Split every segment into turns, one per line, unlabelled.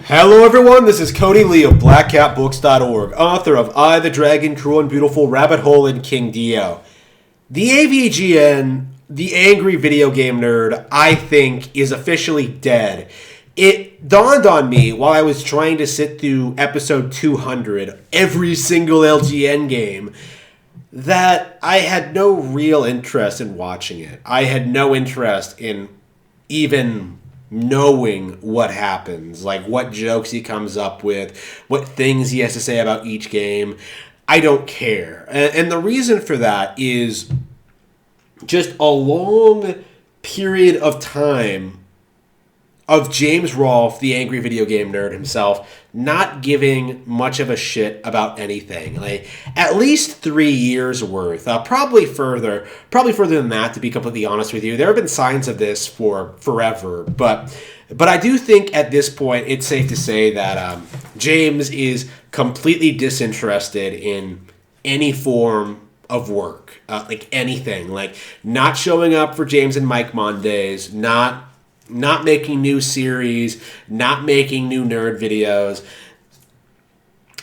Hello everyone, this is Cody Lee of BlackCatBooks.org, author of I, the Dragon, Cruel and Beautiful, Rabbit Hole, and King Dio. The AVGN, the angry video game nerd, I think is officially dead. It dawned on me while I was trying to sit through episode 200, every single LGN game, that I had no real interest in watching it. I had no interest in even knowing what happens, like what jokes he comes up with, what things he has to say about each game. I don't care. And the reason for that is just a long period of time of James Rolfe, the angry video game nerd himself, not giving much of a shit about anything. Like, at least 3 years worth. Probably further than that, to be completely honest with you. There have been signs of this for forever, but I do think at this point it's safe to say that James is completely disinterested in any form of work, like anything. Like, not showing up for James and Mike Mondays, not making new series, not making new nerd videos.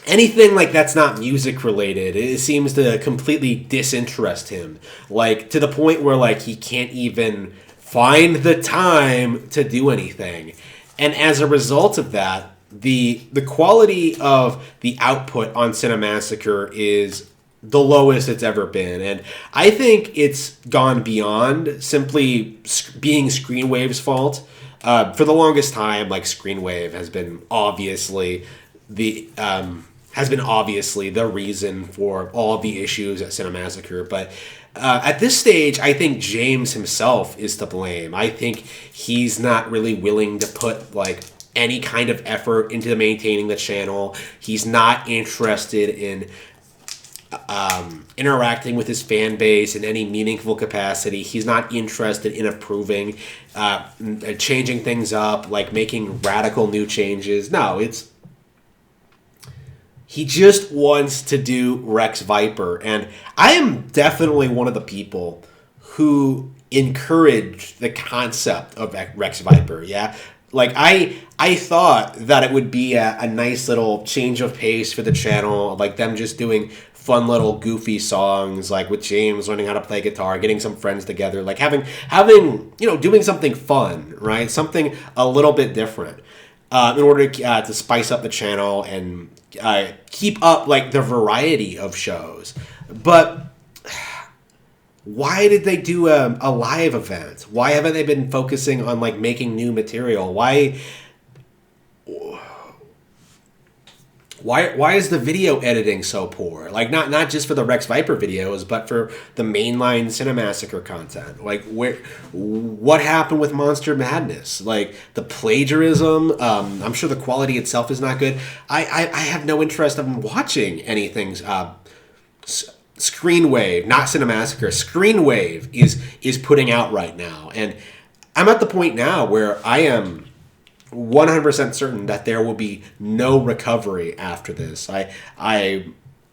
Anything like that's not music related, it seems to completely disinterest him. Like, to the point where, like, he can't even find the time to do anything. And as a result of that, the quality of the output on Cinemassacre is the lowest it's ever been. And I think it's gone beyond simply being Screenwave's fault. For the longest time, like, Screenwave has been obviously the reason for all the issues at Cinemassacre. But at this stage, I think James himself is to blame. I think he's not really willing to put, like, any kind of effort into maintaining the channel. He's not interested in interacting with his fan base in any meaningful capacity. He's not interested in improving, changing things up, like making radical new changes. No, he just wants to do Rex Viper. And I am definitely one of the people who encourage the concept of Rex Viper, yeah? Like, I thought that it would be a nice little change of pace for the channel, like them just doing fun little goofy songs, like with James learning how to play guitar, getting some friends together, like having doing something fun, right? Something a little bit different, in order to spice up the channel and keep up, like, the variety of shows. But why did they do a live event? Why haven't they been focusing on, like, making new material? Why is the video editing so poor? Like, not just for the Rex Viper videos, but for the mainline Cinemassacre content. Like, what happened with Monster Madness? Like, the plagiarism. I'm sure the quality itself is not good. I have no interest in watching anything. Screenwave, not Cinemassacre. Screenwave is putting out right now, and I'm at the point now where I am 100% certain that there will be no recovery after this. I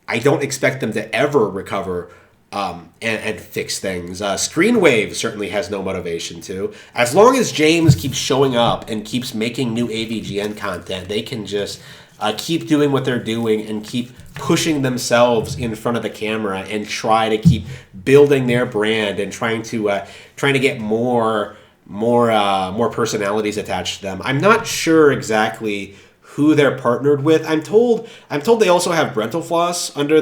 don't expect them to ever recover and fix things. Screenwave certainly has no motivation to. As long as James keeps showing up and keeps making new AVGN content, they can just keep doing what they're doing and keep pushing themselves in front of the camera and try to keep building their brand and trying to get more personalities attached to them. I'm not sure exactly who they're partnered with. I'm told they also have Brentalfloss under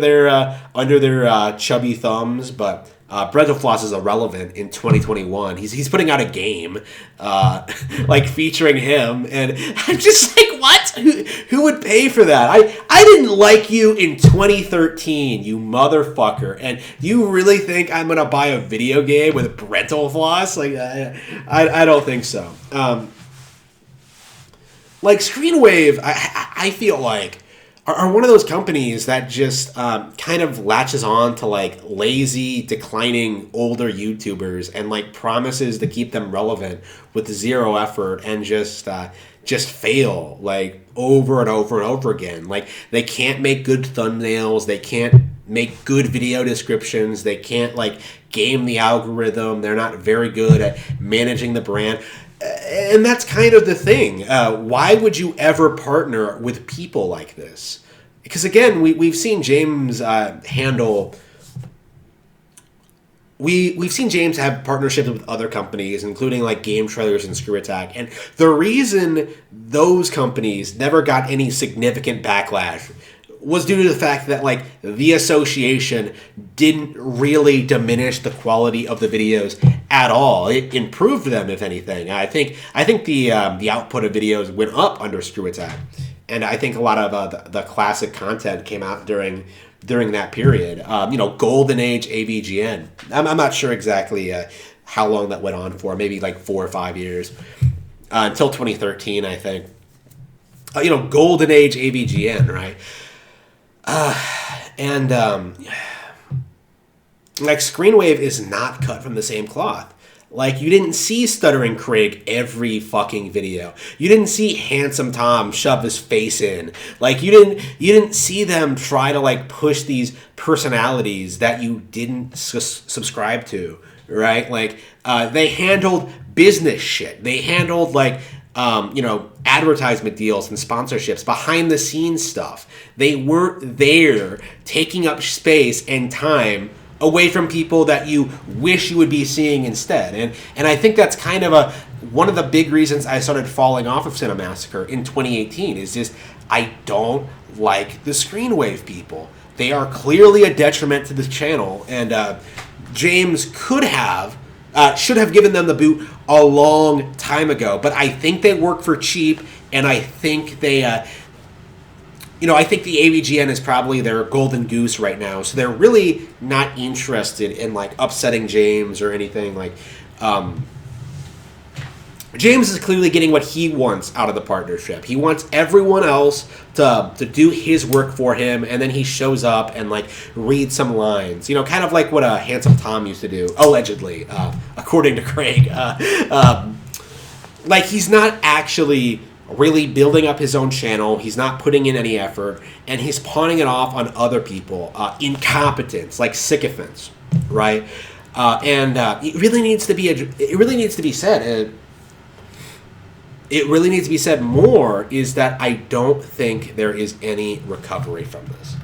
their chubby thumbs, but Brentalfloss is irrelevant in 2021. He's putting out a game like featuring him, and I'm just like, what? Who would pay for that? I didn't like you in 2013, you motherfucker, and you really think I'm gonna buy a video game with Brentalfloss? Like, I don't think so. Like, Screenwave, I feel like are one of those companies that just kind of latches on to, like, lazy, declining older YouTubers and, like, promises to keep them relevant with zero effort and just fail, like, over and over and over again. Like, they can't make good thumbnails, they can't make good video descriptions, they can't, like, game the algorithm, they're not very good at managing the brand. And that's kind of the thing. Why would you ever partner with people like this? Because again, we've seen James handle. We've seen James have partnerships with other companies, including like Game Trailers and Screw Attack. And the reason those companies never got any significant backlash was due to the fact that like the association didn't really diminish the quality of the videos at all. It improved them, if anything. I think the output of videos went up under Screw Attack, and I think a lot of the classic content came out during that period. Golden Age AVGN. I'm not sure exactly how long that went on for. Maybe like 4 or 5 years until 2013, I think. Golden Age AVGN, right? Like Screenwave is not cut from the same cloth. Like, you didn't see Stuttering Craig every fucking video. You didn't see Handsome Tom shove his face in. Like, you didn't see them try to like push these personalities that you didn't subscribe to, right? Like, they handled business shit. They handled like advertisement deals and sponsorships, behind the scenes stuff. They weren't there taking up space and time away from people that you wish you would be seeing instead. And I think that's kind of one of the big reasons I started falling off of Cinemassacre in 2018 is just I don't like the Screenwave people. They are clearly a detriment to the channel, and James should have given them the boot a long time ago. But I think they work for cheap, and I think they, I think the AVGN is probably their golden goose right now. So they're really not interested in like upsetting James or anything. Like, James is clearly getting what he wants out of the partnership. He wants everyone else to do his work for him, and then he shows up and like reads some lines. Kind of like what Handsome Tom used to do, allegedly, according to Craig. Like, he's not actually really building up his own channel. He's not putting in any effort, and he's pawning it off on other people. Incompetence, like sycophants, right? It really needs to be said. It really needs to be said more is that I don't think there is any recovery from this.